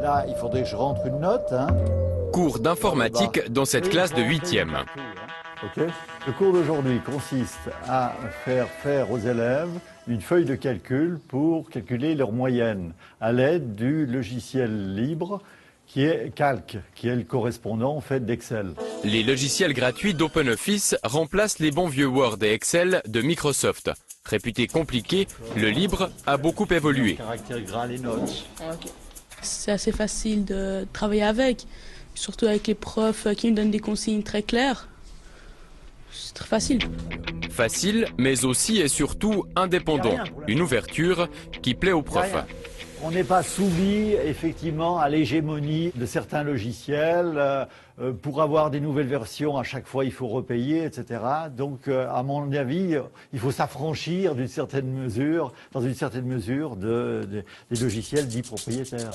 Là, il faudrait que je rentre une note. Hein. Cours d'informatique dans cette classe de 8e. Okay. Le cours d'aujourd'hui consiste à faire aux élèves une feuille de calcul pour calculer leur moyenne à l'aide du logiciel libre qui est Calc, qui est le correspondant en fait d'Excel. Les logiciels gratuits d'OpenOffice remplacent les bons vieux Word et Excel de Microsoft. Réputé compliqué, le libre a beaucoup évolué. Caractère gras, les notes. C'est assez facile de travailler avec, surtout avec les profs qui nous donnent des consignes très claires. C'est très facile. Facile, mais aussi et surtout indépendant. Une ouverture qui plaît aux profs. On n'est pas soumis effectivement à l'hégémonie de certains logiciels. Pour avoir des nouvelles versions, à chaque fois il faut repayer, etc. Donc à mon avis, il faut s'affranchir d'une certaine mesure, dans une certaine mesure des logiciels dits propriétaires.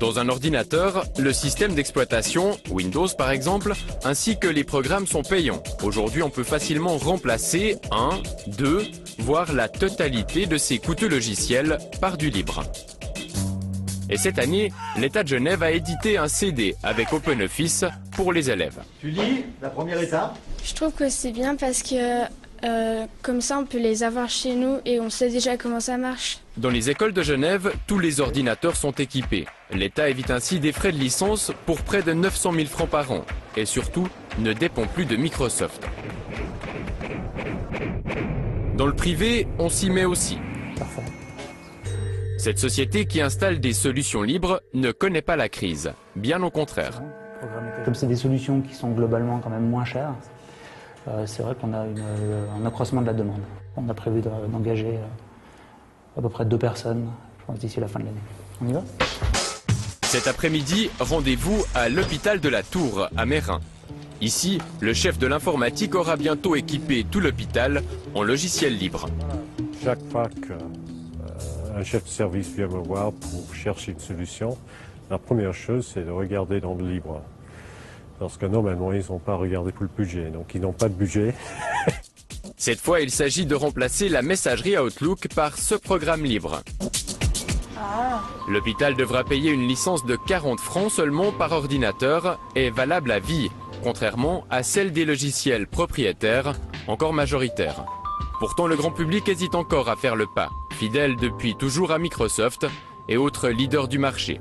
Dans un ordinateur, le système d'exploitation, Windows par exemple, ainsi que les programmes sont payants. Aujourd'hui, on peut facilement remplacer un, deux, voire la totalité de ces coûteux logiciels par du libre. Et cette année, l'État de Genève a édité un CD avec OpenOffice pour les élèves. Tu lis la première étape? Je trouve que c'est bien parce que comme ça on peut les avoir chez nous et on sait déjà comment ça marche. Dans les écoles de Genève, tous les ordinateurs sont équipés. L'État évite ainsi des frais de licence pour près de 900 000 francs par an. Et surtout, ne dépend plus de Microsoft. Dans le privé, on s'y met aussi. Parfait. Cette société qui installe des solutions libres ne connaît pas la crise. Bien au contraire. Comme c'est des solutions qui sont globalement quand même moins chères, c'est vrai qu'on a un accroissement de la demande. On a prévu d'engager à peu près 2 personnes, je pense, d'ici la fin de l'année. On y va? Cet après-midi, rendez-vous à l'hôpital de la Tour, à Meyrin. Ici, le chef de l'informatique aura bientôt équipé tout l'hôpital en logiciel libre. Chaque fois qu'un chef de service vient me voir pour chercher une solution, la première chose, c'est de regarder dans le libre. Parce que normalement, ils n'ont pas regardé pour le budget, donc ils n'ont pas de budget. Cette fois, il s'agit de remplacer la messagerie Outlook par ce programme libre. L'hôpital devra payer une licence de 40 francs seulement par ordinateur et valable à vie, contrairement à celle des logiciels propriétaires, encore majoritaires. Pourtant, le grand public hésite encore à faire le pas, fidèle depuis toujours à Microsoft et autres leaders du marché.